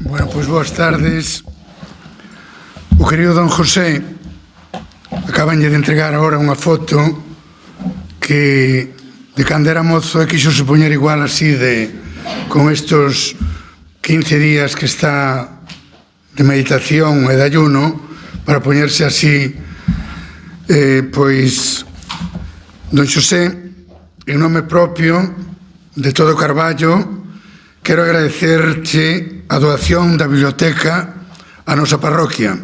Bueno, pois boas tardes. O querido don José acabanlle de entregar agora unha foto que de cando era mozo e quixo se poñer igual así con estos 15 días que está de meditación e de ayuno para poñerse así. Pois don Xosé, en nome propio de todo Carballo, quero agradecerche a doación da biblioteca á nosa parroquia.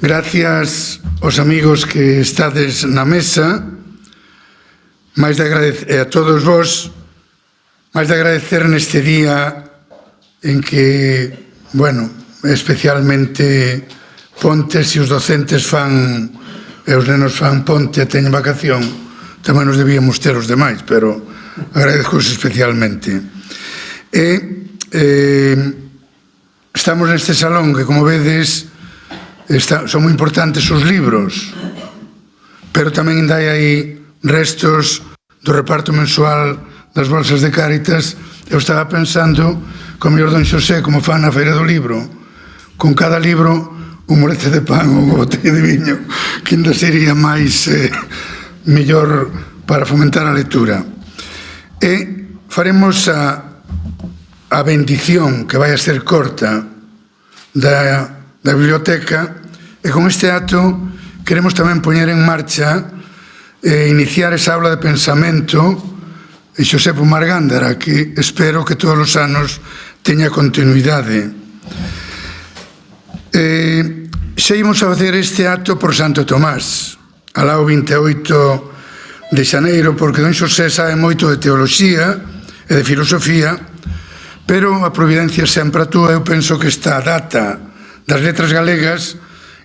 Gracias aos amigos que estades na mesa, a todos vos, máis de agradecer neste día en que, bueno, especialmente ponte, se os docentes fan e os nenos fan ponte e teñen vacación, tamén nos debíamos ter os demais, pero agradezco especialmente. Estamos neste salón que, como vedes, son moi importantes os libros, pero tamén ainda hai aí restos do reparto mensual das bolsas de Cáritas. Eu estaba pensando que o mellor don Xosé, como fan na Feira do Libro, con cada libro un molete de pan ou un botella de viño, que ainda sería máis mellor para fomentar a lectura. E faremos a bendición, que vai a ser corta, da biblioteca, e con este acto queremos tamén poñer en marcha e iniciar esa aula de pensamento de Xosé Pomar Gándara, que espero que todos os anos teña continuidade. Seguimos a facer este acto por Santo Tomás, alá o 28 de xaneiro, porque don Xosé sabe moito de teoloxía e de filosofía, pero a providencia sempre actúa. Eu penso que esta data das letras galegas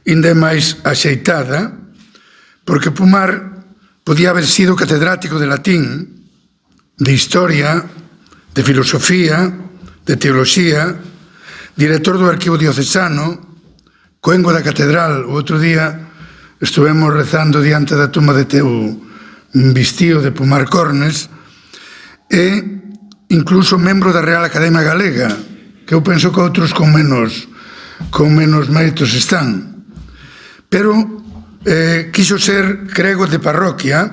ainda é máis axeitada, porque Pomar podía haber sido catedrático de latín, de historia, de filosofía, de teoloxía, director do arquivo diocesano, coengo da catedral. O outro día estuvemos rezando diante da tumba de teu vistío de Pomar Cornes, e incluso membro da Real Academia Galega, que eu penso que outros con menos méritos están. Pero quiso ser crego de parroquia,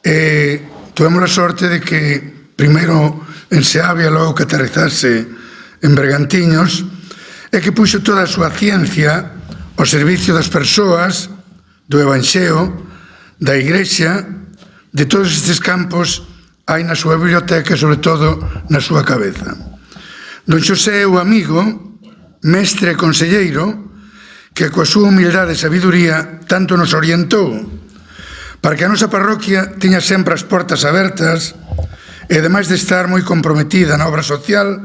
e tuvemos a sorte de que primeiro en Seabia, logo que aterrizase en Bergantiños, e que puxo toda a súa ciencia ao servicio das persoas, do Evanxeo, da Igrexa, de todos estes campos hai na súa biblioteca e, sobre todo, na súa cabeza. Don Xosé é o amigo, mestre e conselleiro, que coa súa humildade e sabiduría tanto nos orientou para que a nosa parroquia tiña sempre as portas abertas e, ademais de estar moi comprometida na obra social,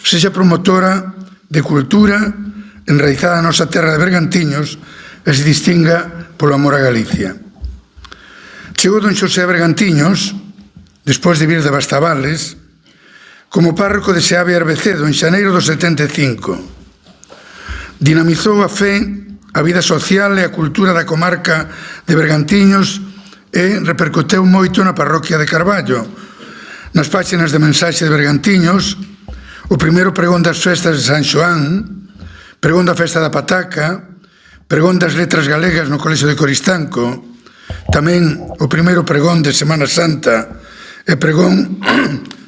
sexa promotora de cultura enraizada na nosa terra de Bergantiños e se distinga polo amor a Galicia. Chegou don Xosé a Bergantiños despois de vir de Bastavales como párroco de Seabia e Arbecedo en xaneiro do 75. Dinamizou a fe, a vida social e a cultura da comarca de Bergantiños e repercuteu moito na parroquia de Carballo. Nas páxinas de mensaxe de Bergantiños, o primeiro pregón das festas de San Xoán, pregón da festa da pataca, pregón das letras galegas no Colexio de Coristanco, tamén o primeiro pregón de Semana Santa e pregón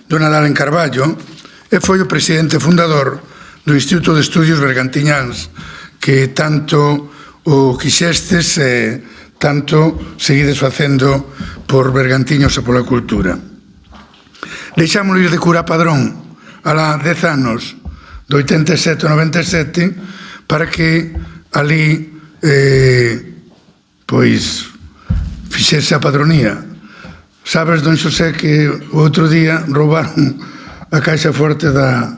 do Nadal en Carballo, e foi o presidente fundador do Instituto de Estudios Bergantiñáns, que tanto o quixestes e tanto seguides facendo por Bergantiños e pola cultura. Deixámoslo ir de cura padrón alá 10 anos, do 87 ao 97, para que ali pois fixese a padronía. Sabes, don Xosé, que o outro día roubaron a caixa forte da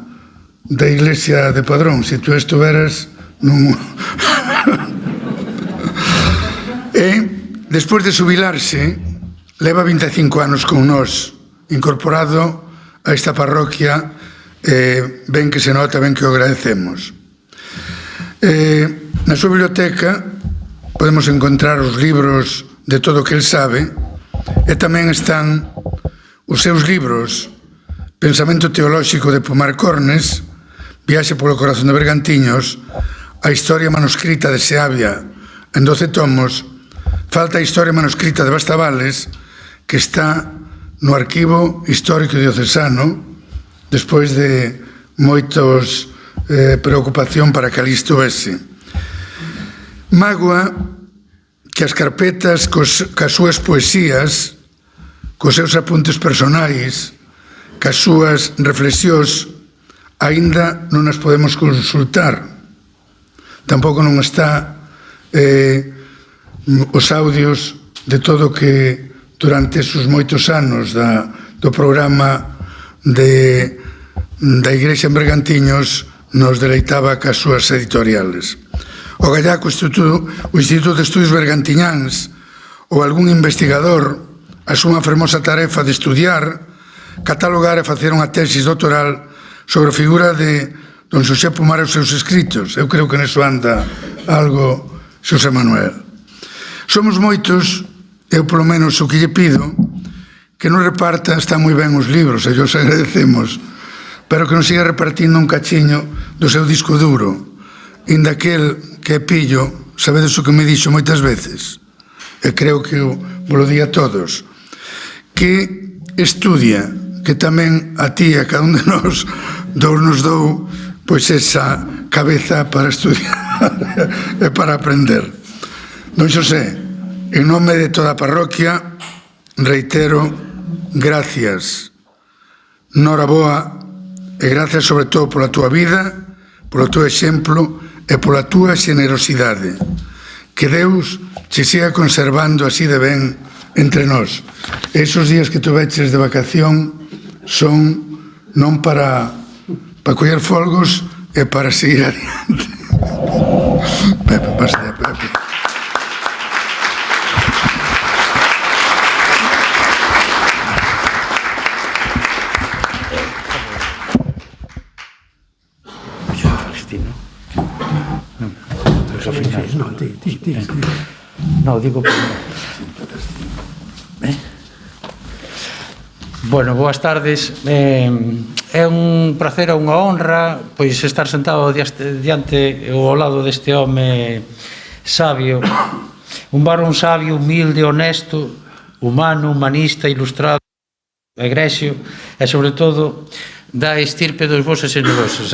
iglesia de Padrón. Se tú estuveras nun... E, despois de xubilarse, leva 25 anos con nós, incorporado a esta parroquia, ben que se nota, ben que o agradecemos. Na súa biblioteca podemos encontrar os libros de todo o que el sabe, e tamén están os seus libros: Pensamento teolóxico de Pomar Cornes, Viaxe polo corazón de Bergantiños, a historia manuscrita de Seabia en 12 tomos, falta a historia manuscrita de Bastavales, que está no Arquivo Histórico Diocesano, despois de moitos preocupación para que ali estuvese. Mágoa que as carpetas cas súas poesías, cos seus apuntes personais, cas súas reflexións, aínda non as podemos consultar. Tampouco non está os audios de todo que durante esos moitos anos do programa da Igrexa en Bergantiños nos deleitaba cas súas editoriales. O gallaco o Instituto de Estudios Bergantiñáns ou algún investigador a súa fermosa tarefa de estudiar, catalogar e facer unha tesis doctoral sobre a figura de don Xosé Pomar e os seus escritos. Eu creo que neso anda algo Xosé Manuel. Somos moitos, eu polo menos o que lle pido, que non reparta, está moi ben os libros, e os agradecemos, pero que non siga repartindo un cachiño do seu disco duro, inda aquel que é pillo, sabedes o que me dixo moitas veces, e creo que vos lo di a todos, que estudia, que tamén a ti e a cada un de nos dou pois esa cabeza para estudiar e para aprender. Don Xosé, en nome de toda a parroquia, reitero gracias, noraboa, e gracias sobre todo pola túa vida, polo teu exemplo e pola túa xenerosidade. Que Deus che siga conservando así de ben entre nós. Esos días que tu veches de vacación son non para coller folgos e para seguir adiante. Pepe, pase de Pepe. No, digo... Bueno, boas tardes. É un placer e unha honra pois estar sentado diante ou ao lado deste home sabio, un varón sabio, humilde, honesto, humano, humanista, ilustrado, egrexio e, sobre todo, da estirpe dos bos e xenerosos.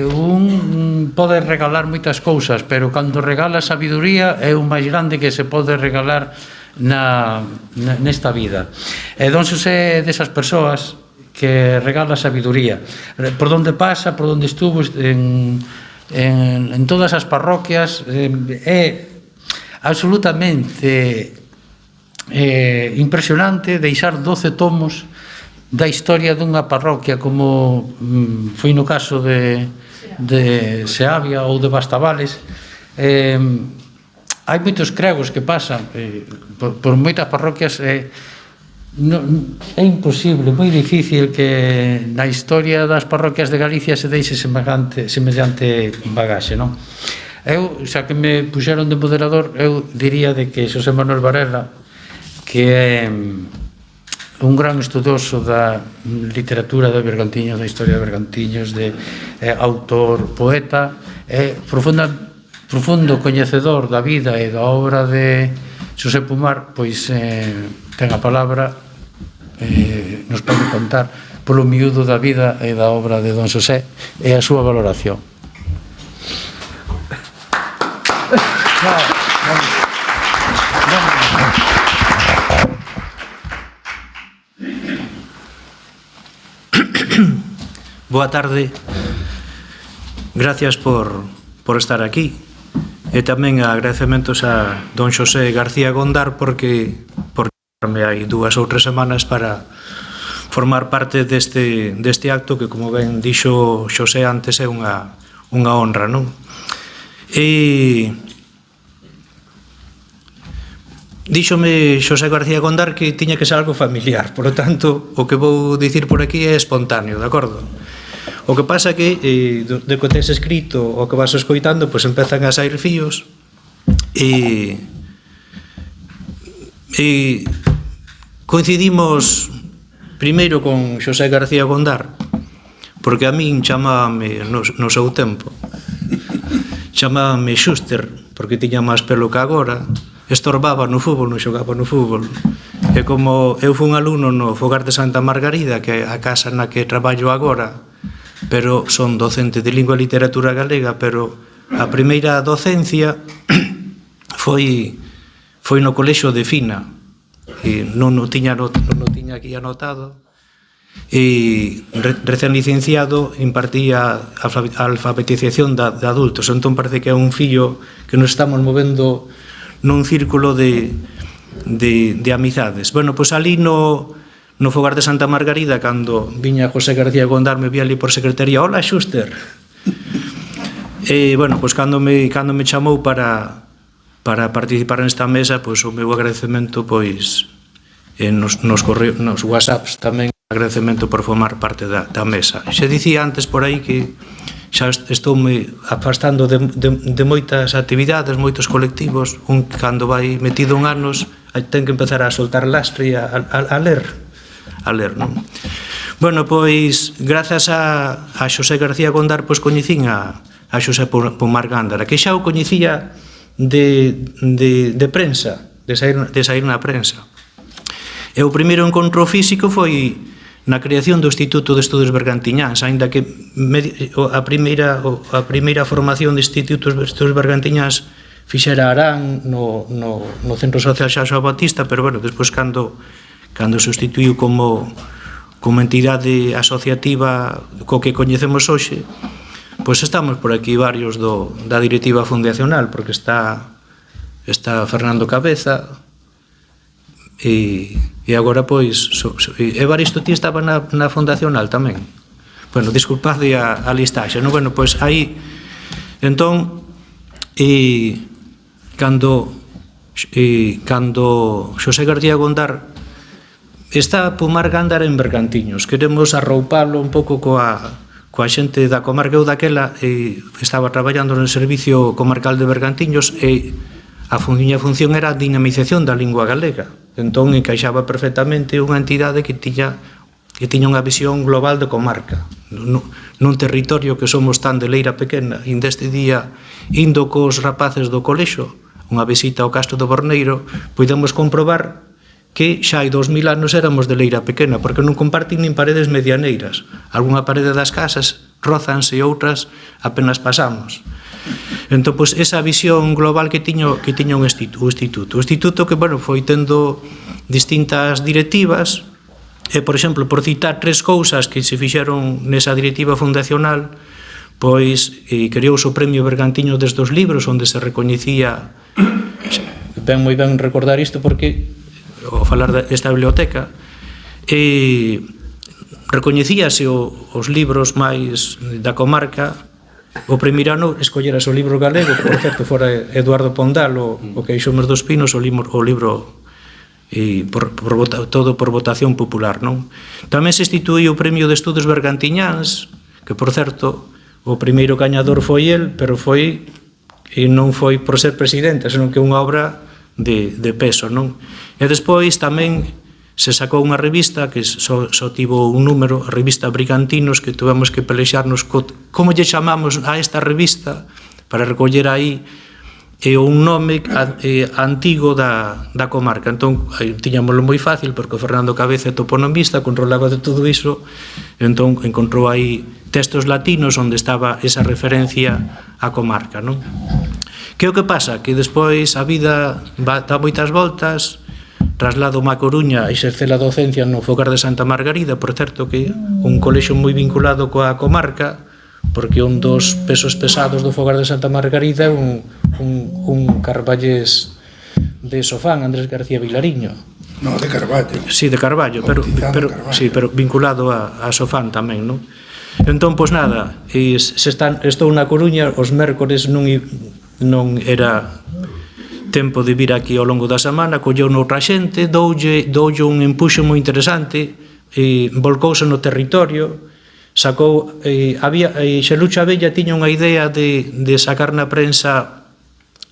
Un pode regalar moitas cousas, pero cando regala sabiduría é o máis grande que se pode regalar nesta vida. Don Xosé é desas persoas que regala sabiduría. Por onde pasa, por onde estuvo, en todas as parroquias, é absolutamente impresionante deixar 12 tomos da historia dunha parroquia como foi no caso de Seabia ou de Bastavales. Hai moitos cregos que pasan por moitas parroquias. É imposible, moi difícil que na historia das parroquias de Galicia se deixe semellante bagaxe, non? Eu, xa que me puxeron de moderador, eu diría de que Xosé Manuel Varela, que é un gran estudoso da literatura de Bergantiños, da historia de Bergantiños, de autor, poeta, é profundo coñecedor da vida e da obra de Xosé Pomar, pois ten a palabra, nos pode contar polo miúdo da vida e da obra de don Xosé e a súa valoración. Boa tarde, gracias por estar aquí e tamén agradecementos a don Xosé García Gondar porque hai 2 ou 3 semanas para formar parte deste acto que, como ben dixo Xosé antes, é unha honra, non? E díxome Xosé García Gondar que tiña que ser algo familiar, por lo tanto, o que vou dicir por aquí é espontáneo, de acordo? O que pasa que, de que tes escrito o que vas escoitando, pois empezan a sair fíos e coincidimos primeiro con Xosé García Gondar porque a min chamábame no seu tempo, chamábame Xuster, porque tiña máis pelo que agora, estorbaba no fútbol, non xogaba no fútbol. E como eu fui un alumno no Fogar de Santa Margarida, que é a casa na que traballo agora, pero son docente de lingua e literatura galega, pero a primeira docencia foi no colexio de Fina, e non o tiña aquí anotado, e recén licenciado impartía a alfabetización de adultos. Entón parece que é un fillo que nos estamos movendo nun círculo de amizades. Bueno, pois ali no Fogar de Santa Margarida, cando viña José García Gondar, me vi ali por secretaría, hola Xuster. E, bueno, pois cando me chamou para participar nesta mesa, pois o meu agradecemento, pois nos whatsapps tamén, agradecemento por formar parte da mesa. Xa dicía antes por aí que xa estou me afastando de moitas actividades, moitos colectivos. Cando vai metido en anos ten que empezar a soltar lastre e a ler, non? Bueno, pois grazas a Xosé García Gondar, pois coñecín a Xosé Pomar Gándara, que xa o coñecía de prensa, de sair na prensa. E o primeiro encontro físico foi na creación do Instituto de Estudos Bergantiñáns, aínda que a primeira formación de Institutos de Estudos Bergantiñáns fixera Arán no Centro Social Xaxo Batista, pero, bueno, despois cando sustituiu como entidade asociativa co que coñecemos hoxe, pois estamos por aquí varios da directiva fundacional, porque está Fernando Cabeza, e agora, pois, Evaristo, ti estaba na fundacional tamén. Bueno, disculpade a listaxe, non? Bueno, pois aí, entón, cando Xosé García Gondar está Pomar Gándara en Bergantiños, queremos arroupalo un pouco coa xente da comarca. Eu daquela estaba traballando no Servicio Comarcal de Bergantiños e a miña función era a dinamización da lingua galega. Entón encaixaba perfectamente unha entidade que tiña unha visión global de comarca. Nun territorio que somos tan de leira pequena, deste día, indo cos rapaces do colexo, unha visita ao Castro do Borneiro, podemos comprobar que xa hai 2000 anos éramos de leira pequena, porque non comparten nin paredes medianeiras. Algúnha parede das casas rozanse e outras apenas pasamos. Entón, pois, esa visión global que tiña o instituto. O instituto que, bueno, foi tendo distintas directivas, e, por exemplo, por citar 3 cousas que se fixeron nesa directiva fundacional, pois creouse o Premio Bergantiño desde os libros, onde se recoñecía, ben moi ben recordar isto, porque ao falar desta biblioteca, recoñecíase os libros máis da comarca. O primeiro ano escolleras o libro galego, que, por certo, fora Eduardo Pondal, o Queixomes dos Pinos, o libro todo por votación popular, non? Tamén se instituíu o Premio de Estudos Bergantiñáns, que, por certo, o primeiro gañador foi el, pero non foi por ser presidente, senón que é unha obra de peso, non? E despois tamén se sacou unha revista que só tivo un número, a revista Brigantinos, que tuvemos que pelexarnos como lle chamamos a esta revista para recoller aí un nome antigo da comarca. Entón, tiñámoslo moi fácil, porque o Fernando Cabeza é toponomista, controlaba de todo iso, entón encontrou aí textos latinos onde estaba esa referencia á comarca, non? Que é o que pasa? Que despois a vida dá moitas voltas. Traslado a Coruña e exercer a docencia no Fogar de Santa Margarida, por certo que un colexio moi vinculado coa comarca, porque un dos pesos pesados do Fogar de Santa Margarida é un carballés de Sofán, Andrés García Vilariño. No, de Carballo. Sí, de Carballo, pero vinculado a Sofán tamén, non? Entón, pois nada, estou na Coruña, os mércores non era tempo de vir aquí ao longo da semana, colleu noutra xente, doulle un empuxo moi interesante, volcouse no territorio, sacou, Xelucho Abella tiña unha idea de sacar na prensa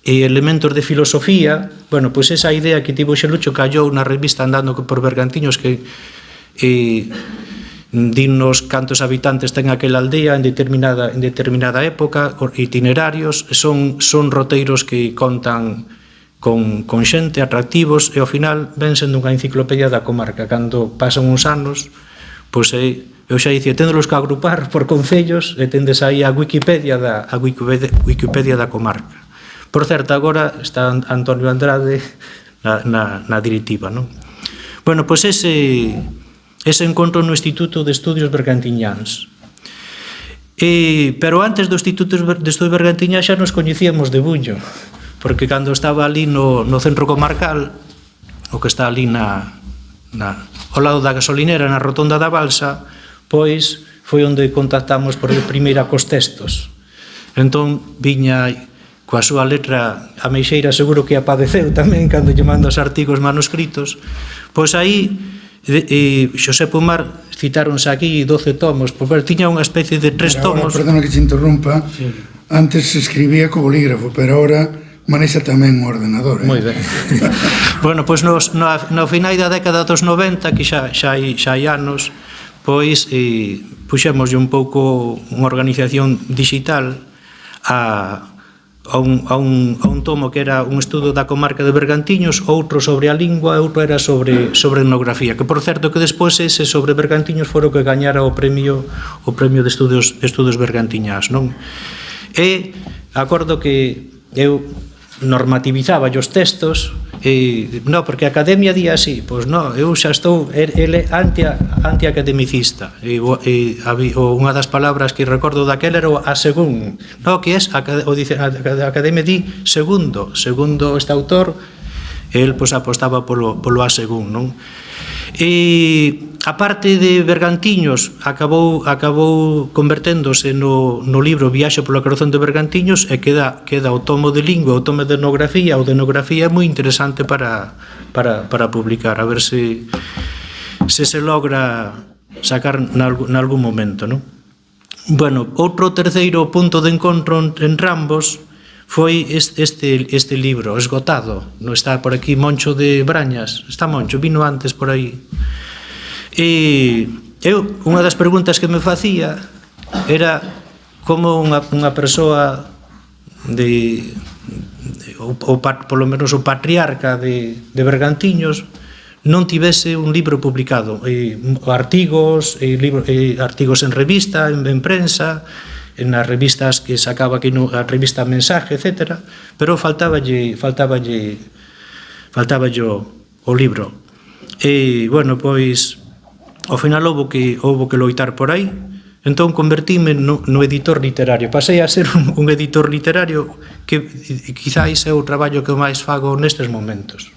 elementos de filosofía. Bueno, pois esa idea que tivo Xelucho callou na revista Andando por Bergantiños, que dinos cantos habitantes ten aquela aldea en determinada época, itinerarios, son roteiros que contan con xente, atractivos, e ao final ven sendo unha enciclopedia da comarca. Cando pasan uns anos, pois eu xa dicía, tendelos que agrupar por concellos e tendes aí a Wikipedia da comarca. Por certo, agora está Antonio Andrade na directiva, non? Bueno, pois ese encontro no Instituto de Estudios Bergantiñáns. Pero antes do Instituto de Estudios Bergantiñáns xa nos coñecíamos de buño, porque cando estaba ali no centro comarcal, o que está ali ao lado da gasolinera, na rotonda da Balsa, pois foi onde contactamos por primeira cos textos. Entón viña coa súa letra ameixeira, seguro que a padeceu tamén cando lle manda os artigos manuscritos. Pois aí Xosé Pomar citáronse aquí 12 tomos, porque tiña unha especie de 3 tomos. Perdona que te interrumpa, sí. Antes se escribía co bolígrafo, pero ahora manexa tamén o ordenador. Moi ben. Bueno, pois no final da década dos 90, que xa hai anos, pois puxémoslle un pouco unha organización digital a un tomo que era un estudo da comarca de Bergantiños, outro sobre a lingua, outro era sobre etnografía, que por certo que despois ese sobre Bergantiños foi o que gañara o premio de estudos bergantiñás, non? E acordo que eu normativizaba os textos porque a Academia di así, pois non, eu xa estou ele antiacademicista, unha das palabras que recordo daquela era a según, non, que a Academia di segundo este autor, el pois apostaba polo a según, non? E a parte de Bergantiños acabou converténdose no libro Viaxe polo corazón de Bergantiños, e queda o tomo de lingua, o tomo de etnografía. O de etnografía é moi interesante para publicar, a ver se logra sacar nalgún momento, non? Bueno, outro terceiro punto de encontro en ambos foi este libro, Esgotado. Non está por aquí Moncho de Brañas? Está Moncho, vino antes por aí. E unha das preguntas que me facía era como unha persoa polo menos o patriarca de Bergantiños non tivese un libro publicado, artigos en revista, en prensa, nas revistas que sacaba aquí, a revista Mensaje, etc. Pero faltaballe o libro. E, bueno, pois, ao final houbo que loitar por aí. Entón convertíme no editor literario. Pasei a ser un editor literario que quizáis é o traballo que máis fago nestes momentos.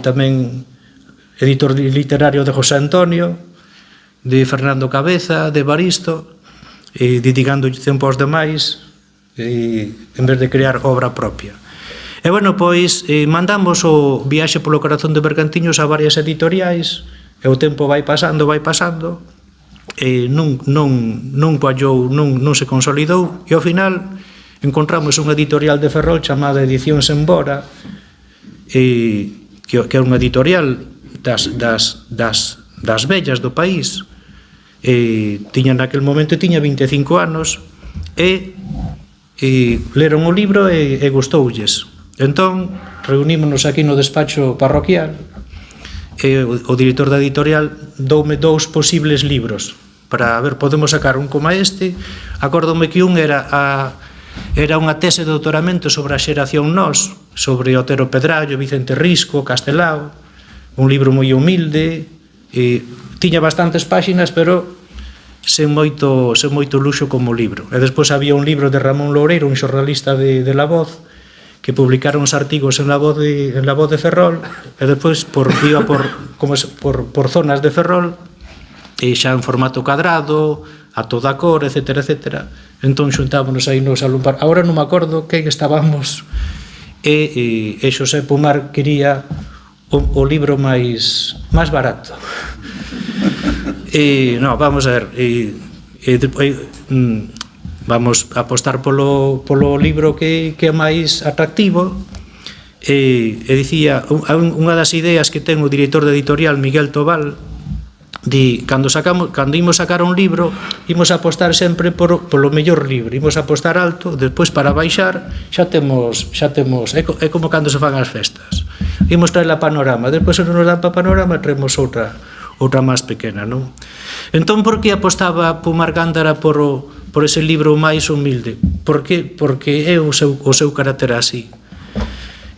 Tamén editor literario de José Antonio, de Fernando Cabeza, de Baristo, dedicando tempo aos demais en vez de crear obra propia. E, bueno, pois, mandamos o Viaxe polo corazón de Bergantiños a varias editoriais, e o tempo vai pasando, e non cuallou, non se consolidou, e ao final encontramos unha editorial de Ferrol chamada Edicións Embora, que é unha editorial das vellas do país. Naquel momento tiña 25 anos, e leron o libro e gustoulles. Entón, reunímonos aquí no despacho parroquial, e o director da editorial doume 2 posibles libros para ver, podemos sacar un como este. Acórdome que un era unha tese de doutoramento sobre a xeración Nós, sobre Otero Pedrallo, Vicente Risco, Castelao, un libro moi humilde, tiña bastantes páxinas, pero sen moito luxo como libro. E despois había un libro de Ramón Loureiro, un xornalista de La Voz, que publicaron os artigos en La Voz de Ferrol, e despois iba por zonas de Ferrol, e xa en formato cadrado, a toda cor, etc. Entón xuntámonos aí nos alumpar. Agora non me acordo quen estábamos, e Xosé Pomar quería o libro máis barato. No, vamos a ver, vamos a apostar polo libro que é máis atractivo. E dicía, unha das ideas que ten o director da editorial, Miguel Tobal, cando imos sacar un libro, imos apostar sempre polo mellor libro, imos apostar alto, despois para baixar xa temos é como cando se fan as festas, imos traer a Panorama, despois se non nos dan para Panorama traemos outra máis pequena, non? Entón, por que apostaba Pomar Gándara por ese libro máis humilde? Porque é o seu carácter así.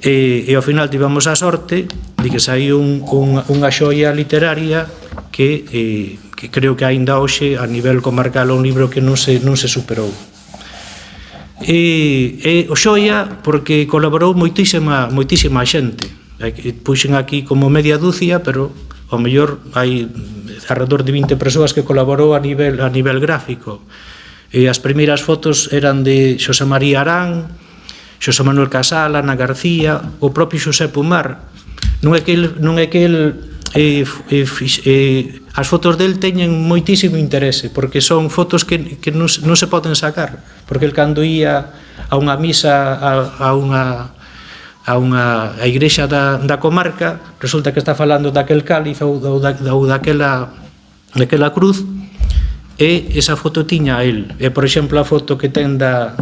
E ao final tivemos a sorte de que saiu unha xoia literaria que creo que aínda hoxe a nivel comarcal é un libro que non se superou. E o xoia porque colaborou moitísima xente. Puxen aquí como media dúcia, pero ao mellor hai alrededor de 20 persoas que colaborou a nivel gráfico. E as primeiras fotos eran de Xosé María Arán, Xosé Manuel Casal, Ana García, o propio Xosé Pomar. Non é que as fotos del teñen moitísimo interese, porque son fotos que non se poden sacar, porque el cando ia a unha misa a igrexa da comarca, resulta que está falando daquel cáliz ou daquela cruz, e esa foto tiña a él. E, por exemplo, a foto que ten da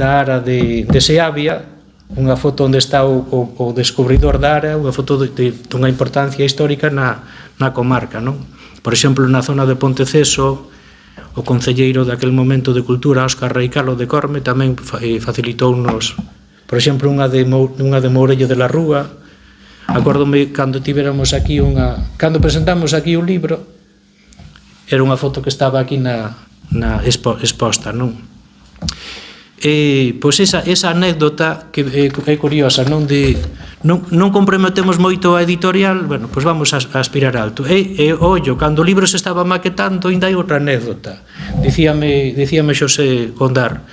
ara de Seabia, unha foto onde está o descubridor da área, unha foto dunha importancia histórica na comarca, non? Por exemplo, na zona de Ponteceso, o concelleiro daquel momento de Cultura, Óscar Reicalo de Corme, tamén facilitounos, por exemplo, unha de Mourello de la Rúa. Acórdome cando tivéramos aquí cando presentamos aquí un libro, era unha foto que estaba aquí na exposta, non? Pois esa anécdota que é curiosa, non comprometemos moito a editorial, bueno, pois vamos a aspirar alto. Ollo, cando o libro se estaba maquetando, ainda hai outra anécdota. Dicíame Xosé Gondar,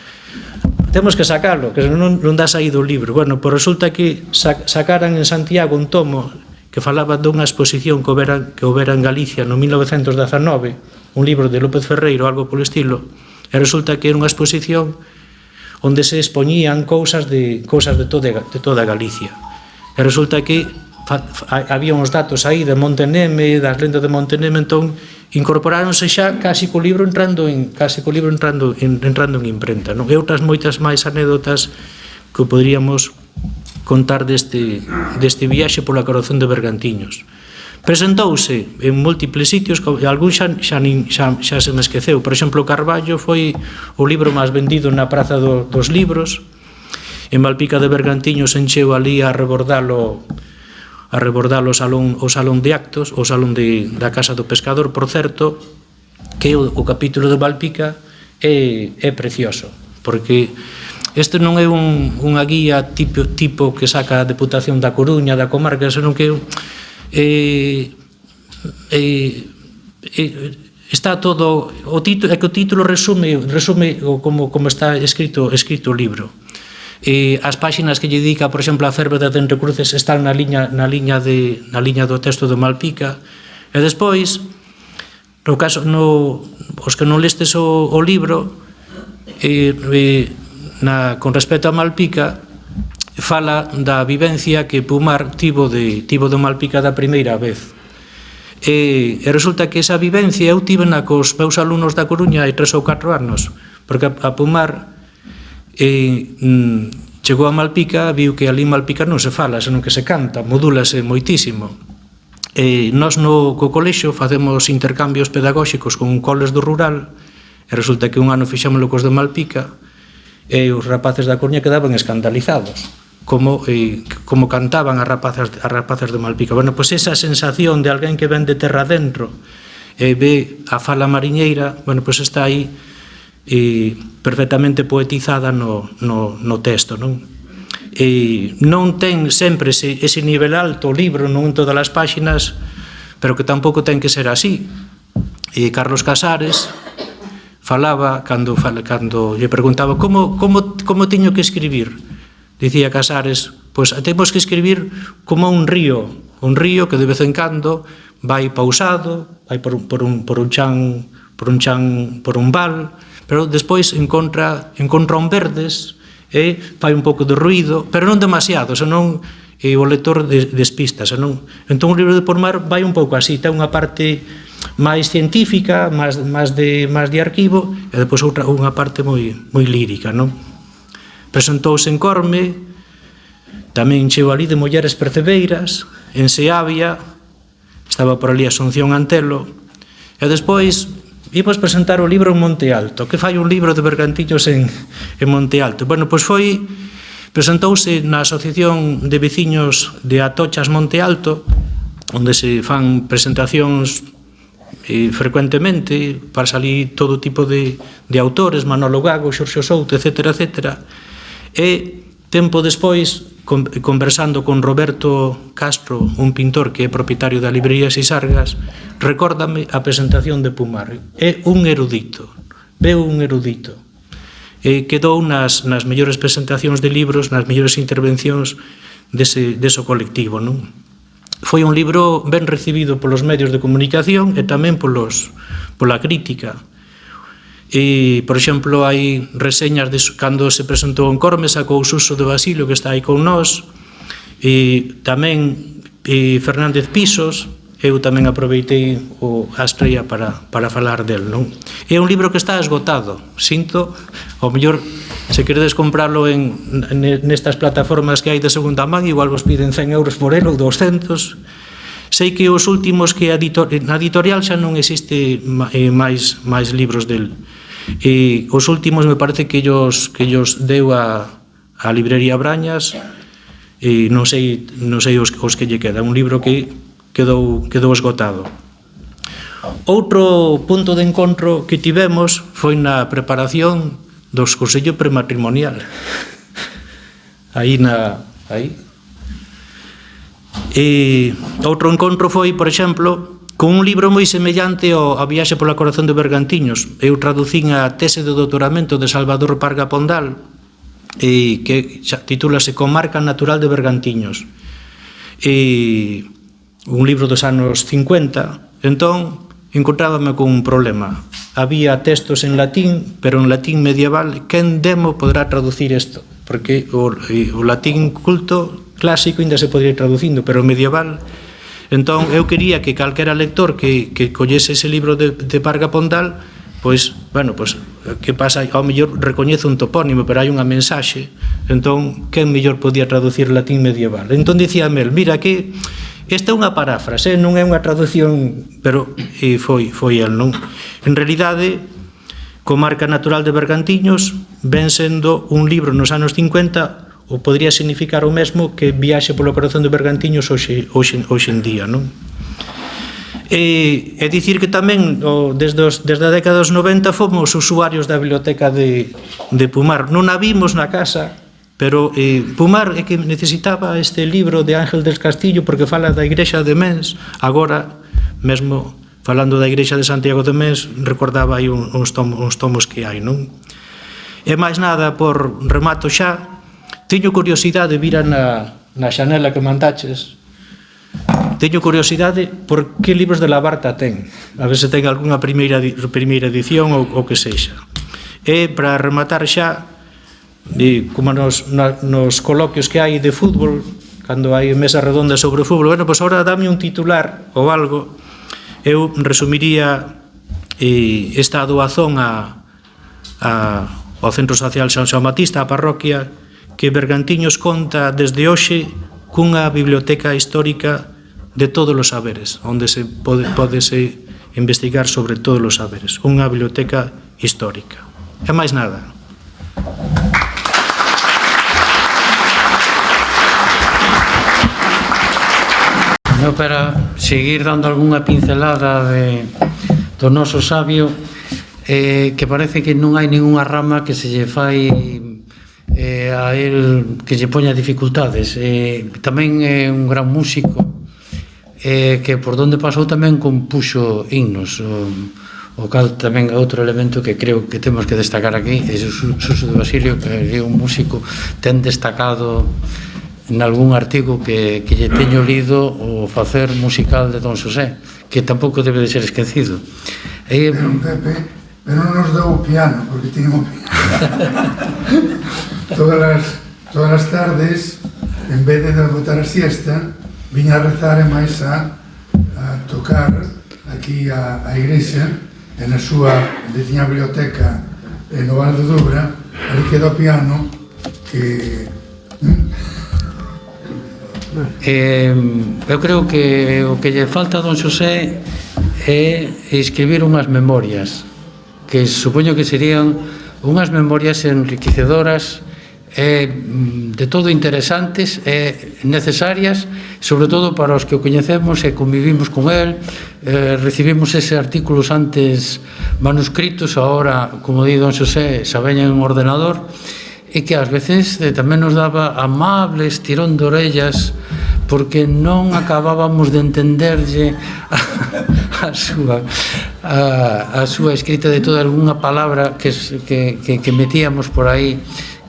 temos que sacalo, que non dá saído o libro. Bueno, pois resulta que sacaran en Santiago un tomo que falaba dunha exposición que houbera en Galicia no 1919, un libro de López Ferreiro, algo polo estilo, e resulta que era unha exposición onde se expoñían cousas de toda Galicia. E resulta que había uns datos aí de Monteneme, das lendas de Monteneme, entón incorporáronse xa casi co libro entrando en imprenta, non? E outras moitas máis anécdotas que poderíamos contar deste viaxe pola corazón de Bergantiños. Presentouse en múltiples sitios, algún xa se me esqueceu. Por exemplo, Carballo foi o libro máis vendido na Praza dos Libros. En Malpica de Bergantiños encheu ali a rebordalo o salón de actos, o salón da Casa do Pescador, por certo, que o capítulo de Malpica é precioso, porque este non é unha guía tipo que saca a Deputación da Coruña, da comarca, senón que está todo o título resume como está escrito o libro. As páxinas que lle dedica, por exemplo, a Ferveda de Entrecruces están na liña do texto de Malpica. E despois, os que non lestes o libro, con respecto a Malpica, fala da vivencia que Pomar tivo de Malpica da primeira vez. E resulta que esa vivencia eu tivena cos meus alumnos da Coruña hai 3 ou 4 anos, porque a Pomar chegou a Malpica, viu que ali en Malpica non se fala, senón que se canta, modúlase moitísimo. Nós co colexo facemos intercambios pedagóxicos con coles do rural, e resulta que un ano fixámoslo cos de Malpica, e os rapaces da Coruña quedaban escandalizados como cantaban as rapazas de Malpica. Bueno, pois esa sensación de alguén que ven de terra dentro e ve a fala mariñeira, bueno, pois está aí perfectamente poetizada no texto, non? Non ten sempre ese nivel alto o libro, non en todas as páxinas, pero que tampouco ten que ser así. Carlos Casares falaba, cando lle preguntaba como teño que escribir, dicía Casares, pois temos que escribir como un río que de vez en cando vai pausado, vai por un val, pero despois encontra un verdes e fai un pouco de ruído, pero non demasiado, senón o lector despista, senón. Entón o libro de Pomar vai un pouco así, ten unha parte máis científica, máis de arquivo, e depois unha parte moi lírica, non? Presentouse en Corme, tamén chegou ali de Mulleres Percebeiras, en Seabia, estaba por ali Asunción Antelo, e despois imos presentar o libro en Monte Alto. Que fai un libro de Bergantiños en Monte Alto? Bueno, pois presentouse na Asociación de Veciños de Atochas Monte Alto, onde se fan presentacións frecuentemente, para salir todo tipo de autores, Manolo Gago, Xorxo Souto, etc. E tempo despois, conversando con Roberto Castro, un pintor que é propietario da librería Sisargas, recórdame a presentación de Pumar. É un erudito, e quedou nas mellores presentacións de libros, nas mellores intervencións dese colectivo, non? Foi un libro ben recibido polos medios de comunicación e tamén pola crítica. E, por exemplo, hai reseñas de cando se presentou en Corme, sacou Suso de Basilio, que está aí con nós, e tamén Fernández Pisos. Eu tamén aproveitei a estreia para falar del, non? É un libro que está esgotado. Sinto, ao mellor, se queredes comprarlo nestas plataformas que hai de segunda man, igual vos piden 100 euros por ele ou 200. Sei que os últimos que na editorial xa non existe máis libros del. E os últimos me parece que ellos deu a librería Brañas, e non sei os que lle queda. Un libro que quedou esgotado. Outro punto de encontro que tivemos foi na preparación dos Consello Prematrimonial. Aí. E outro encontro foi, por exemplo, con un libro moi semellante ao A viaxe pola corazón de Bergantiños. Eu traducín a tese de doutoramento de Salvador Parga Pondal, que titúlase Comarca Natural de Bergantiños. E un libro dos anos 50, entón encontrábame con un problema. Había textos en latín, pero en latín medieval. Quen demo podrá traducir isto? Porque o latín culto, clásico, ainda se podría ir traducindo, pero medieval. Entón, eu quería que calquera lector que collese ese libro de Parga Pondal, pois, bueno, que pasa? Ao mellor recoñece un topónimo, pero hai unha mensaxe. Entón, quen mellor podía traducir latín medieval? Entón, dicíame el, mira que esta é unha paráfrase, non é unha traducción, pero foi el, non? En realidade, Comarca Natural de Bergantiños ven sendo un libro nos anos 50, ou podría significar o mesmo que Viaxe polo corazón de Bergantiños hoxe en día, non? E dicir que tamén desde a década dos 90 fomos usuarios da biblioteca de Pumar. Non a vimos na casa, pero Pumar é que necesitaba este libro de Ángel del Castillo porque fala da Igrexa de Mens. Agora, mesmo falando da Igrexa de Santiago de Mens, recordaba aí uns tomos que hai, non? E máis nada, por remato xa, teño curiosidade, vira na xanela que mandaches, teño curiosidade por que libros de Labarta ten, a ver se ten algunha primeira edición ou que sexa. E para rematar xa, como nos coloquios que hai de fútbol, cando hai mesas redondas sobre o fútbol, bueno, pois agora dame un titular ou algo. Eu resumiría esta doazón ao Centro Social San Xoán Batista, a parroquia, que Bergantiños conta desde hoxe cunha biblioteca histórica de todos os saberes, onde se pode investigar sobre todos os saberes. Unha biblioteca histórica. E máis nada. No, para seguir dando algunha pincelada do noso sabio, que parece que non hai ningunha rama que se lle fai a el que lle poña dificultades. Tamén é un gran músico, que por donde pasou tamén compuxo himnos, o cal tamén é outro elemento que creo que temos que destacar aquí. É Suso de Basilio, que é un músico, ten destacado en algún artigo que lle teño lido o facer musical de Don Xosé, que tampouco debe de ser esquecido. Pepe, pero non nos dou o piano, porque tiño o piano. Todas as tardes, en vez de botar a siesta, viña a rezar e máis a tocar aquí a igrexa, e na súa tiña biblioteca no Val de Dubra, ali queda o piano que... Eu creo que o que lle falta a don Xosé é escribir unhas memorias que supoño que serían unhas memorias enriquecedoras de todo interesantes e necesarias, sobre todo para os que o coñecemos e convivimos con el, recibimos eses artículos antes manuscritos, agora, como di don Xosé, xa veñen en ordenador, e que ás veces tamén nos daba amables tirón de orellas porque non acabábamos de entenderlle a súa escrita de toda algunha palabra que metíamos por aí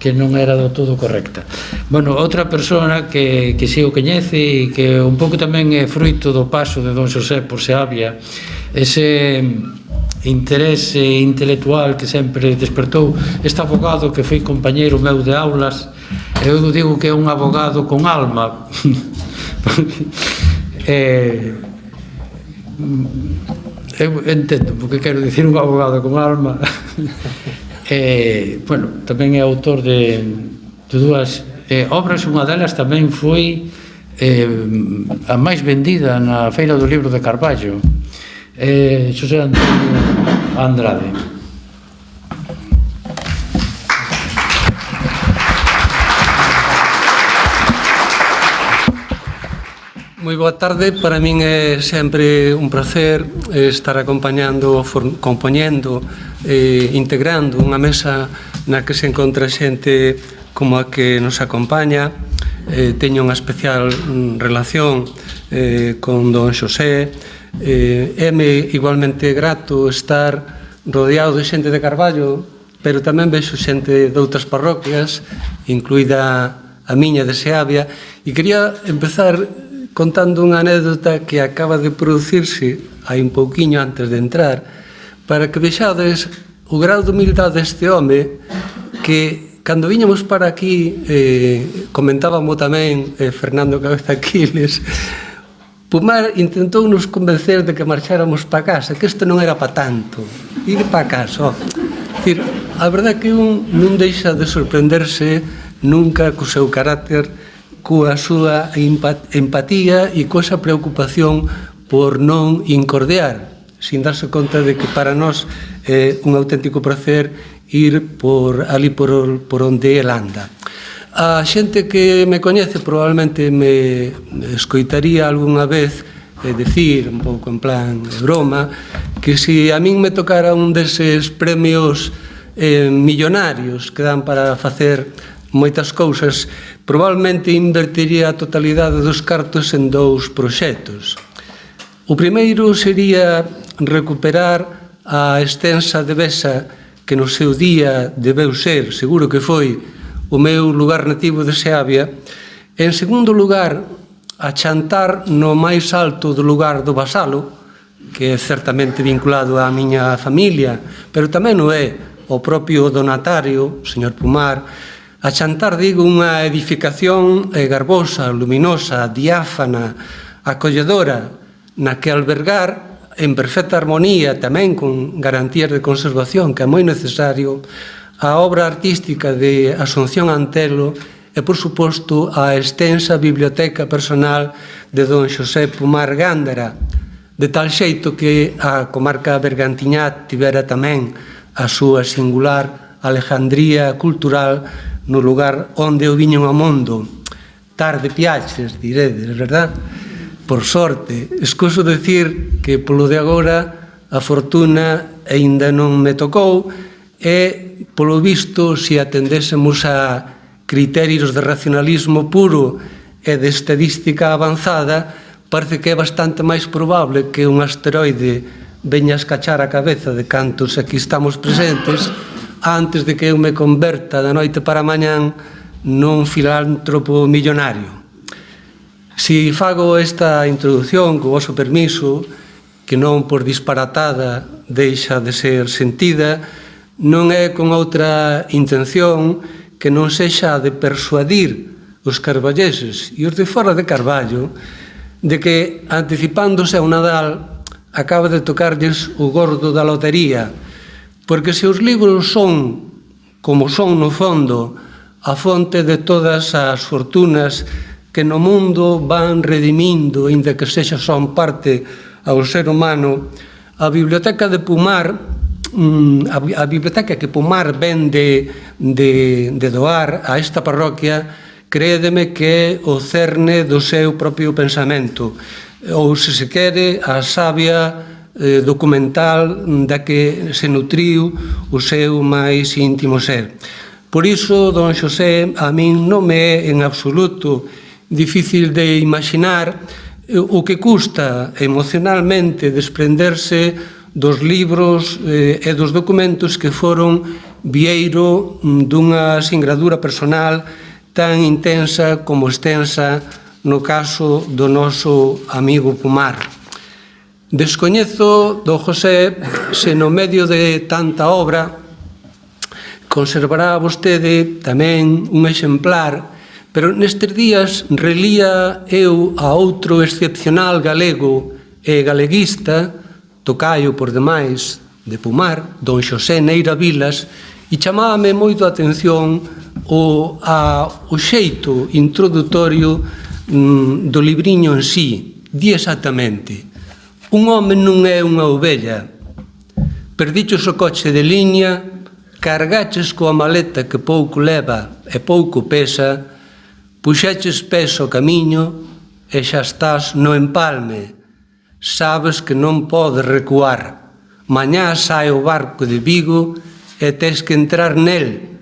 que non era do todo correcta. Bueno, outra persona que si o coñece e que un pouco tamén é fruito do paso de don Xosé por Seabia, ese interese intelectual que sempre despertou este abogado que foi compañeiro meu de aulas. Eu digo que é un abogado con alma. Eu entendo porque quero dicir un abogado con alma. Bueno, tamén é autor de dúas obras. Unha delas tamén foi a máis vendida na Feira do Libro de Carballo, Xosé Antonio Andrade. Moi boa tarde, para min é sempre un placer estar acompañando, compoñendo, integrando unha mesa na que se encontra xente como a que nos acompaña. Teño unha especial relación con don Xosé. É-me igualmente grato estar rodeado de xente de Carballo, pero tamén vexo xente de outras parroquias, incluída a miña de Seabia, e quería empezar contando unha anécdota que acaba de producirse hai un pouquiño antes de entrar, para que vexades o grau de humildade deste home que, cando viñamos para aquí, comentábamos tamén Fernando Cabeza Aquiles, Pumar intentou nos convencer de que marcháramos para casa, que isto non era para tanto, ir para casa. Dicir, a verdade é que un non deixa de sorprenderse nunca co seu carácter, coa súa empatía e coa esa preocupación por non incordiar, sin darse conta de que para nós é un auténtico placer ir por ali por onde el anda. A xente que me coñece probablemente me escoitaría algunha vez decir, un pouco en plan de broma, que se a min me tocara un deses premios millonarios que dan para facer moitas cousas, probablemente invertiría a totalidade dos cartos en dous proxectos. O primeiro sería recuperar a extensa devesa que no seu día debeu ser, seguro que foi, o meu lugar nativo de Seabia. En segundo lugar, achantar no máis alto do lugar do Vasalo, que é certamente vinculado á miña familia, pero tamén o é o propio donatario, o señor Pumar, achantar, digo, unha edificación garbosa, luminosa, diáfana, acolledora, na que albergar en perfecta armonía, tamén con garantías de conservación, que é moi necesario, a obra artística de Asunción Antelo e, por suposto, a extensa biblioteca personal de don Xosé Pumar Gándara, de tal xeito que a comarca bergantiñá tivera tamén a súa singular alejandría cultural no lugar onde o viñon ao mundo. Tarde piaches, diredes, verdad? Por sorte, escuso decir que polo de agora a fortuna aínda non me tocou e, polo visto, se atendésemos a criterios de racionalismo puro e de estadística avanzada, parece que é bastante máis probable que un asteroide veña a escachar a cabeza de cantos aquí estamos presentes antes de que eu me converta da noite para mañán nun filántropo millonario. Si fago esta introdución, co vosso permiso, que non por disparatada deixa de ser sentida, non é con outra intención que non sexa de persuadir os carballeses e os de fora de Carballo de que, anticipándose ao Nadal, acaba de tocarlles o gordo da lotería, porque se os libros son, como son no fondo, a fonte de todas as fortunas que no mundo van redimindo, inda que sexa son parte ao ser humano, a biblioteca de Pomar, a biblioteca que Pomar ven de doar a esta parroquia, créedeme que é o cerne do seu propio pensamento, ou, se se quere, a sabia documental da que se nutriu o seu máis íntimo ser. Por iso, don Xosé, a min non me é en absoluto difícil de imaginar o que custa emocionalmente desprenderse dos libros e dos documentos que foron vieiro dunha singradura personal tan intensa como extensa no caso do noso amigo Pomar. Descoñezo, don José, se no medio de tanta obra conservará vostede tamén un exemplar, pero nestes días relía eu a outro excepcional galego e galeguista, tocaio por demais de Pomar, don Xosé Neira Vilas, e chamábame moito a atención o xeito introdutorio do libriño en sí. Di exactamente: un home non é unha ovella, perdichos o coche de liña, cargaches coa maleta que pouco leva e pouco pesa, puxeches peso ao camiño e xa estás no empalme, sabes que non podes recuar, mañá sae o barco de Vigo e tes que entrar nel,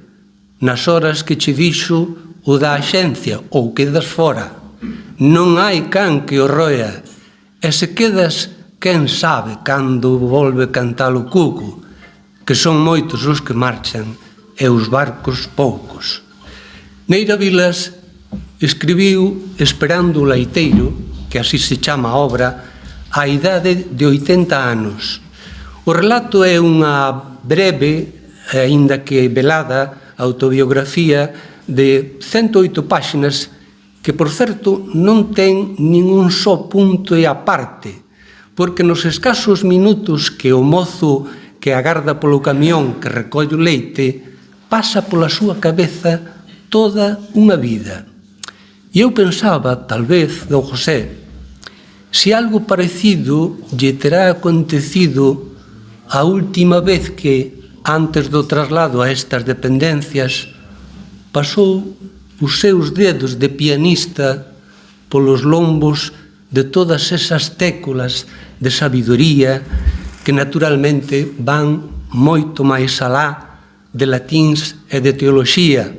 nas horas que che dixo o da axencia, ou quedas fora. Non hai can que o roea, e se quedas, quen sabe cando volve cantar o cuco, que son moitos os que marchan e os barcos poucos. Neira Vilas escribiu Esperando o leiteiro, que así se chama a obra, á idade de 80 anos. O relato é unha breve, aínda que velada, autobiografía de 108 páxinas que, por certo, non ten ningún só punto e aparte, porque nos escasos minutos que o mozo que agarda polo camión que recolle o leite pasa pola súa cabeza toda unha vida. E eu pensaba, tal vez, don José, se algo parecido lle terá acontecido a última vez que, antes do traslado a estas dependencias, pasou os seus dedos de pianista polos lombos de todas esas téculas de sabiduría que naturalmente van moito máis alá de latíns e de teoloxía,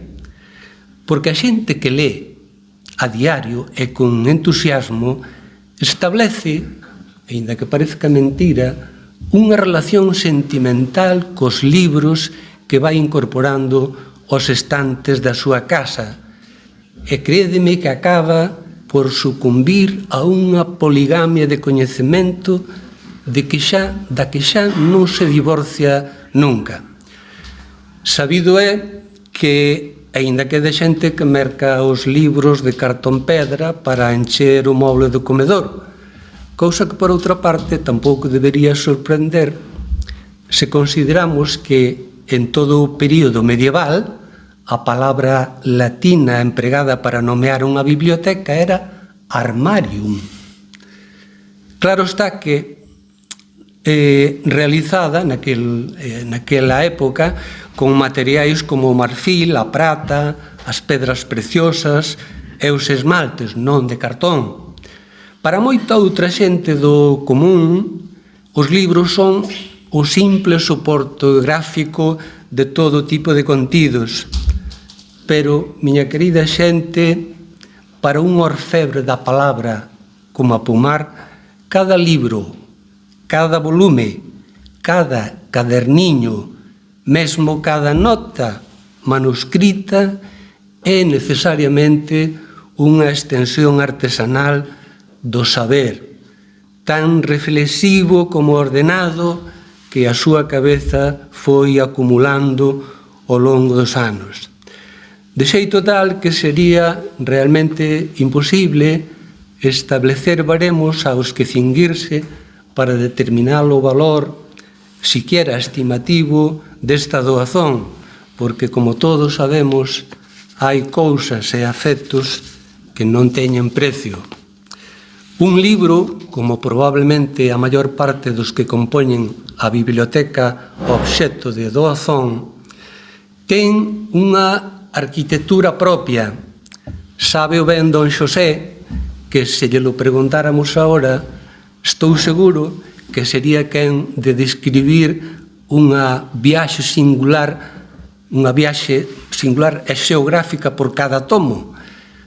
porque a xente que lé a diario e con entusiasmo establece, aínda que parezca mentira, unha relación sentimental cos libros que vai incorporando aos estantes da súa casa, e crédeme que acaba por sucumbir a unha poligamia de coñecemento da que xa non se divorcia nunca. Sabido é que, aínda que de xente que merca os libros de cartón pedra para encher o moble do comedor, cousa que, por outra parte, tampouco debería sorprender se consideramos que, en todo o período medieval, a palabra latina empregada para nomear unha biblioteca era armarium. Claro está que realizada naquela época con materiais como o marfil, a prata, as pedras preciosas e os esmaltes, non de cartón. Para moita outra xente do común, os libros son o simple soporte gráfico de todo tipo de contidos. Pero, miña querida xente, para un orfebre da palabra como a Pomar, cada libro, cada volume, cada caderniño, mesmo cada nota manuscrita, é necesariamente unha extensión artesanal do saber, tan reflexivo como ordenado que a súa cabeza foi acumulando ao longo dos anos. De xeito tal que sería realmente imposible establecer baremos aos que cinguirse para determinar o valor, siquiera estimativo, desta doazón, porque, como todos sabemos, hai cousas e afectos que non teñen precio. Un libro, como probablemente a maior parte dos que compoñen a biblioteca obxecto de doazón, ten unha arquitectura propia. Sabe o ben don Xosé que, se lle lo preguntáramos agora, estou seguro que sería quen de describir unha viaxe singular e xeográfica por cada tomo.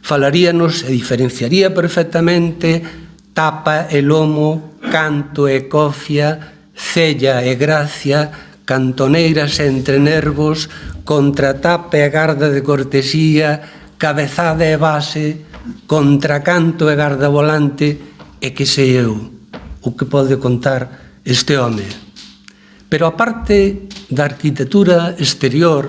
Falaríanos e diferenciaría perfectamente tapa e lomo, canto e cofia, cella e gracia, cantoneiras e entrenervos, contratapa e garda de cortesía, cabezada e base, contracanto e garda volante, e que sei eu o que pode contar este home. Pero a parte da arquitectura exterior,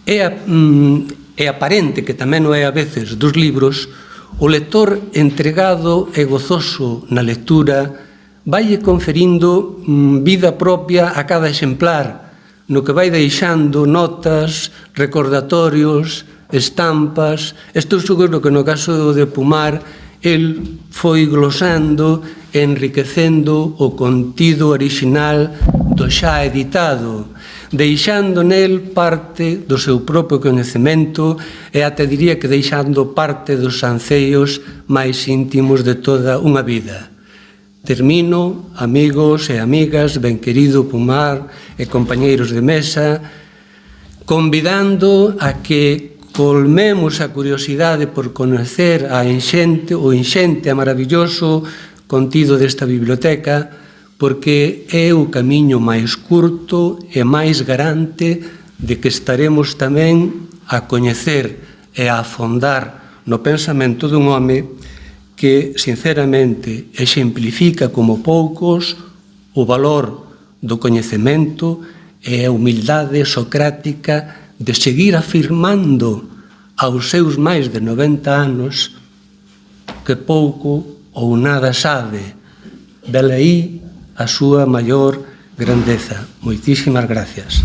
é aparente que tamén o é a veces dos libros, o lector entregado e gozoso na lectura vai conferindo vida propia a cada exemplar, no que vai deixando notas, recordatorios, estampas. Estou seguro que no caso de Pumar el foi glosando e enriquecendo o contido orixinal do xa editado, deixando nel parte do seu propio coñecemento e até diría que deixando parte dos anceos máis íntimos de toda unha vida. Termino, amigos e amigas, ben querido Pumar e compañeiros de mesa, convidando a que colmemos a curiosidade por conocer o enxente e maravilloso contido desta biblioteca, porque é o camiño máis curto e máis garante de que estaremos tamén a coñecer e a afondar no pensamento dun home que, sinceramente, exemplifica como poucos o valor do coñecemento e a humildade socrática de seguir afirmando aos seus máis de 90 anos que pouco ou nada sabe. Velaí a súa maior grandeza. Moitísimas gracias.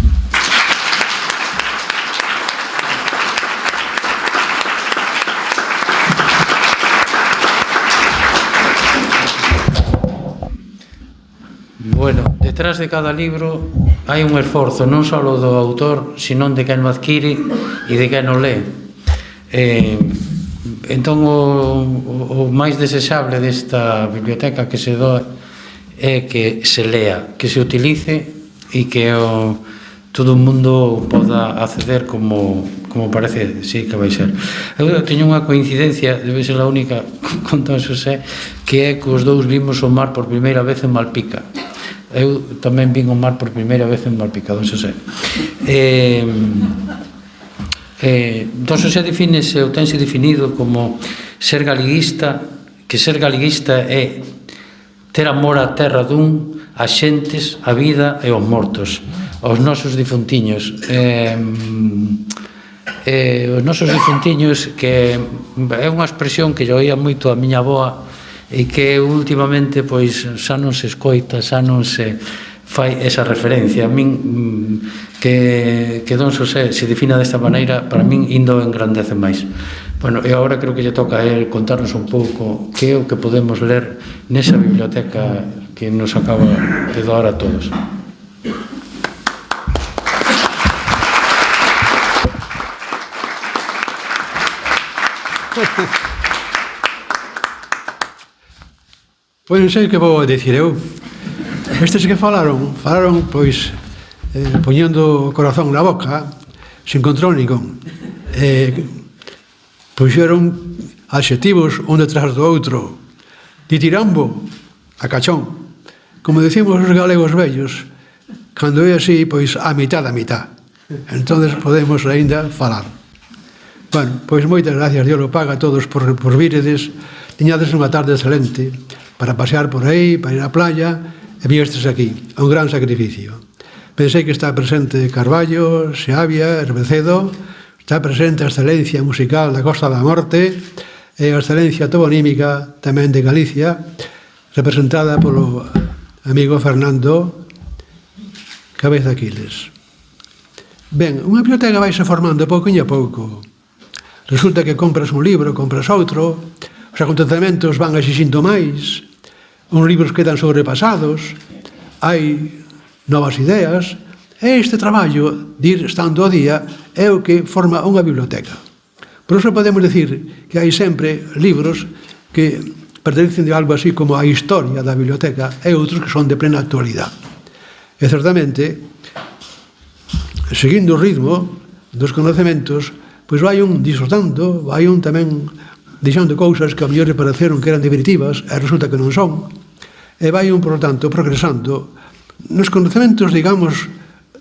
Bueno, detrás de cada libro hai un esforzo non só do autor, senón de quen o adquire e de quen o lee. Entón, o máis desexable desta biblioteca que se doa é que se lea, que se utilice e que todo o mundo poda acceder como parece, sí que vai ser. Eu teño unha coincidencia, debe ser a única con don Xosé, que é que os dous vimos o mar por primeira vez en Malpica. Eu tamén vin o mar por primeira vez en Malpica, don Xosé. Don Xosé defínese ou tense definido como ser galeguista, que ser galeguista é ter amor á terra dun, as xentes, a vida e os mortos, aos nosos difuntiños. Os nosos difuntiños, que é unha expresión que yo oía moito a miña avoa e que últimamente pois xa non se escoita, xa non se fai esa referencia. A min que don Xosé se defina desta maneira, para min indo engrandece máis. Bueno, e agora creo que lle toca a él contarnos un pouco que é o que podemos ler nesa biblioteca que nos acaba de doar a todos. Pois non sei que vou dicir eu. Estes que falaron pois poñendo o corazón na boca, sin control ningún. Puxeron adxetivos un detrás do outro, ditirambo a cachón, como decimos os galegos vellos, cando é así, pois a mitad da mitad. Entonces podemos aínda falar. Bueno, pois moitas gracias, Dios lo paga a todos por viredes. Tiñades unha tarde excelente para pasear por aí, para ir á playa, e viestes aquí, a un gran sacrificio. Pensei que está presente Carballo, Seabia, Herbecedo, está presente a excelencia musical da Costa da Morte e a excelencia toponímica tamén de Galicia, representada polo amigo Fernando Cabeza Aquiles. Ben, unha biblioteca vai se formando pouco a pouco. Resulta que compras un libro, compras outro, os acontecementos van exixindo máis, uns libros quedan sobrepasados, hai novas ideas, e este traballo de ir estando ao día é o que forma unha biblioteca. Por iso podemos decir que hai sempre libros que pertencen de algo así como a historia da biblioteca e outros que son de plena actualidade. E certamente, seguindo o ritmo dos conhecementos, pois vai un disfrutando, vai un tamén deixando cousas que a mellor lle pareceron que eran definitivas e resulta que non son, e vai un, por lo tanto, progresando nos conhecementos, digamos,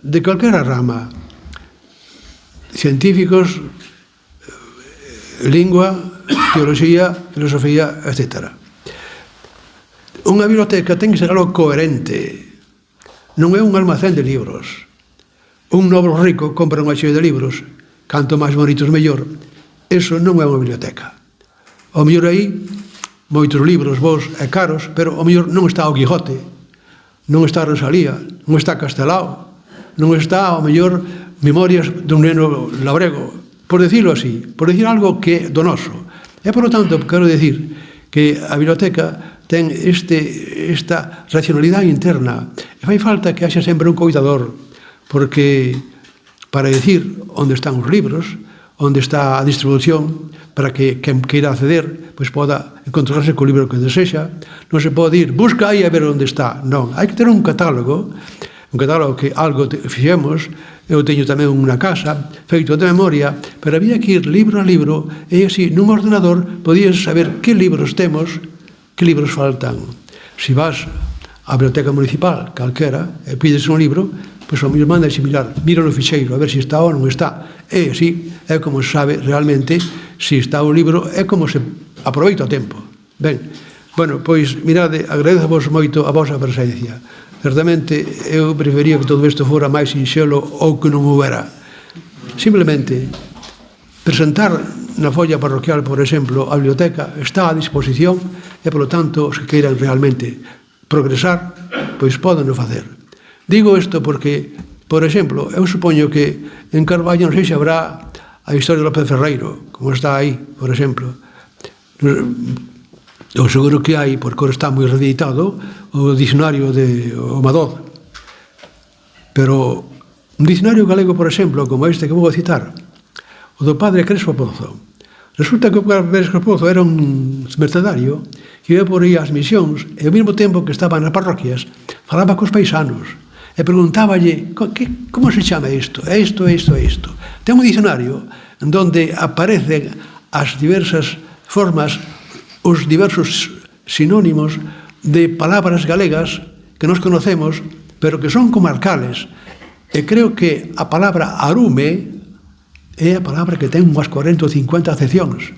de calquera rama, científicos, lingua, teoloxía, filosofía, etc. Unha biblioteca ten que ser algo coherente, non é un almacén de libros. Un novo rico compra unha chea de libros, canto máis bonitos mellor. Eso non é unha biblioteca. Ao mellor aí, moitos libros bons e caros, pero ao mellor non está o Quijote, non está Rosalía, non está Castelao, non está, ao mellor, Memorias dun neno labrego, por decirlo así, por decir algo que é donoso. E, por lo tanto, quero decir que a biblioteca ten esta racionalidade interna. E fai falta que haxa sempre un coidador, porque para decir onde están os libros, onde está a distribución, para que quen queira acceder, pois poda encontrarse co libro que desexa. Non se pode ir, busca aí a ver onde está. Non, hai que ter un catálogo que algo fixemos. Eu teño tamén unha casa feito de memoria, pero había que ir libro a libro e así nun ordenador podías saber que libros temos, que libros faltan. Se vas á biblioteca municipal, calquera, e pides un libro, pois o mellor manda a mirar, mira no ficheiro, a ver se está ou non está. E así é como se sabe realmente se está o libro, é como se aproveita o tempo. Ben, bueno, pois mirade, agradezco-vos moito a vosa presencia. Certamente, eu prefería que todo isto fora máis sinxelo ou que non houbera. Simplemente, presentar na folla parroquial, por exemplo, a biblioteca está a disposición e, polo tanto, os que queiran realmente progresar, pois poden o facer. Digo isto porque, por exemplo, eu supoño que en Carballo non sei se habrá a historia de López Ferreiro, como está aí, por exemplo. Eu seguro que hai, porque está moi reeditado, o dicionario de Madoz. Pero un dicionario galego, por exemplo, como este que vou a citar, o do padre Crespo Pozo. Resulta que o padre Crespo Pozo era un mercedario que ia por aí ás misións e ao mesmo tempo que estaba nas parroquias falaba cos paisanos e preguntáballe como se chama isto, é isto, é isto, é isto. Ten un dicionario onde aparecen as diversas formas, os diversos sinónimos de palabras galegas que nos conocemos, pero que son comarcales. E creo que a palabra arume é a palabra que ten unhas 40 ou 50 acepcións.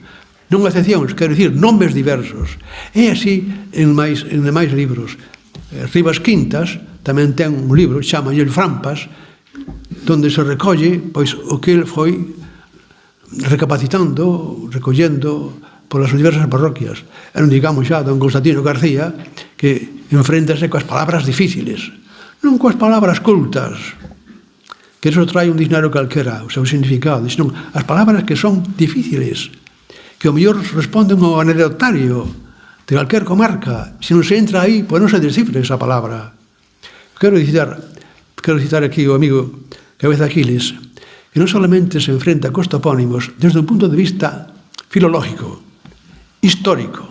Non acepcións, quero dicir, nomes diversos. É así en máis libros. Rivas Quintas tamén ten un libro, chamalle Frampas, donde se recolle pois o que el foi recapacitando, recollendo polas diversas parroquias. E non digamos xa don Constantino García, que enfréntase coas palabras difíciles, non coas palabras cultas, que eso trae un dicionario calquera, o seu significado, senón as palabras que son difíciles, que o mellor responden ao anecdotario de calquer comarca. Se non se entra aí, pois non se descifra esa palabra. Quero citar aquí o amigo Cabeza Aquiles, que non solamente se enfrenta cos topónimos desde un punto de vista filológico, histórico,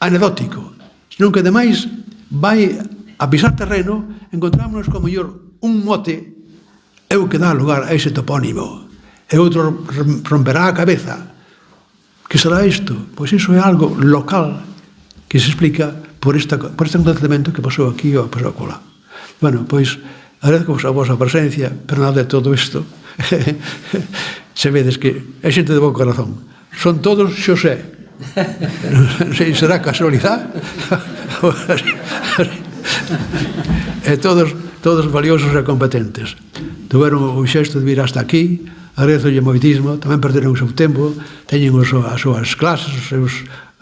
anecdótico, senón que ademais vai a pisar terreno, encontrámonos como mellor un mote é o que dá lugar a ese topónimo, e outro romperá a cabeza. Que será isto? Pois iso é algo local que se explica por este acontecemento que pasou aquí ou pasou acolá. Bueno, pois agradezco a vosa presencia, pero nada de todo isto se vedes que é xente de bo corazón. Son todos Xosé. Non sei, será casualidade? E todos valiosos e competentes. Tuveron o xesto de vir hasta aquí, agradezolle moitismo, tamén perderon o seu tempo, teñen as súas clases,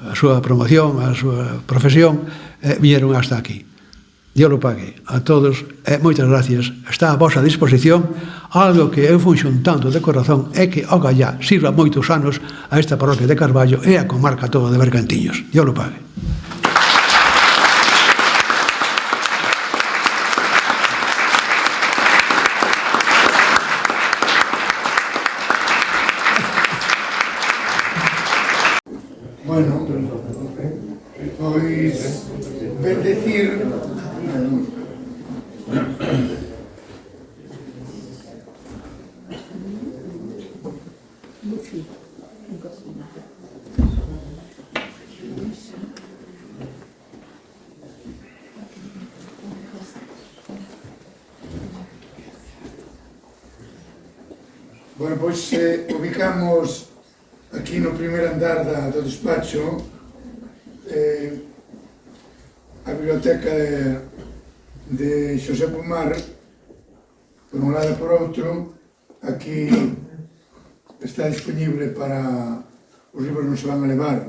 a súa promoción, a súa profesión, e viñeron hasta aquí. Dios lo pague a todos e moitas gracias. Está a vosa disposición. Algo que eu fun xuntando de corazón é que o gallá sirva moitos anos a esta parroquia de Carballo e a comarca toda de Bergantiños. Dios lo pague. Bueno, pois bendecir bueno, pois ubicamos aquí no primeiro andar do despacho a biblioteca de Xosé Pomar, por un lado e por outro. Aquí está disponible para os libros non se van a levar,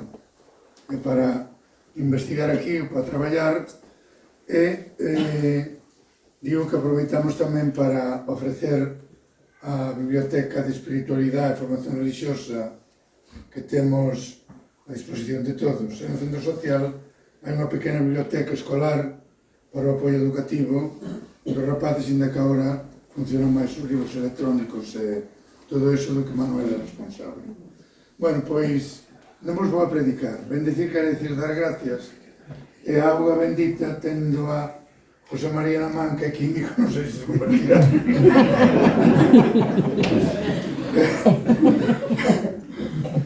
e para investigar aquí ou para traballar, e digo que aproveitamos tamén para ofrecer a biblioteca de espiritualidade e formación religiosa que temos a disposición de todos. En o Centro Social hai unha pequena biblioteca escolar para o apoio educativo dos rapaces, inda que agora funcionan máis os libros electrónicos e todo iso do que Manuel é responsable. Bueno, pois, non vos vou a predicar. Bendecir quere decir dar gracias, e a auga bendita tendo a José María na man, que é químico, non sei se se convertirá.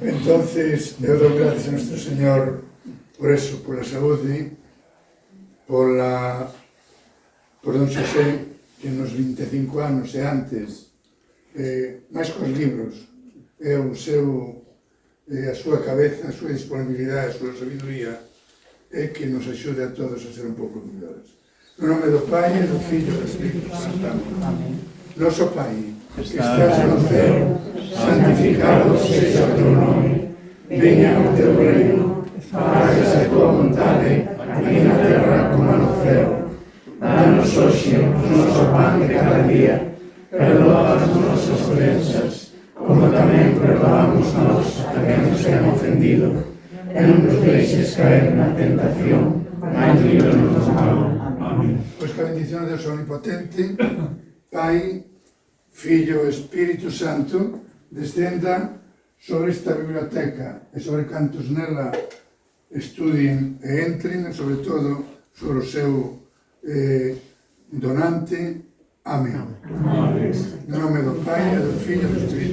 Entonces, eu dou gracias a nuestro Señor por eso, por la saúde, por don Xosé, que nos 25 anos e antes, máis cos libros, a súa cabeza, a súa disponibilidade, a súa sabiduría, é que nos axude a todos a ser un pouco mellores. No nome do Pai, e do Filho e do Espírito Santo. Noso Pai, que estás no ceo, santificado sexa o teu nome, veña o teu reino, fágase a tua vontade, aquí na terra como no ceo. Danos hoxe o noso pan de cada día, perdoa as nosas ofensas, como tamén perdoamos nós a quen nos ten ofendido, e non nos deixes caer na tentación, mas líbranos do mal. Amén. Pois que a bendición de Deus omnipotente, Pai, Fillo e Espírito Santo, descenda sobre esta biblioteca e sobre cantos nela estudien e entren, e sobre todo sobre o seu donante. Amén. No nome do Pai, e do Filho e do Espírito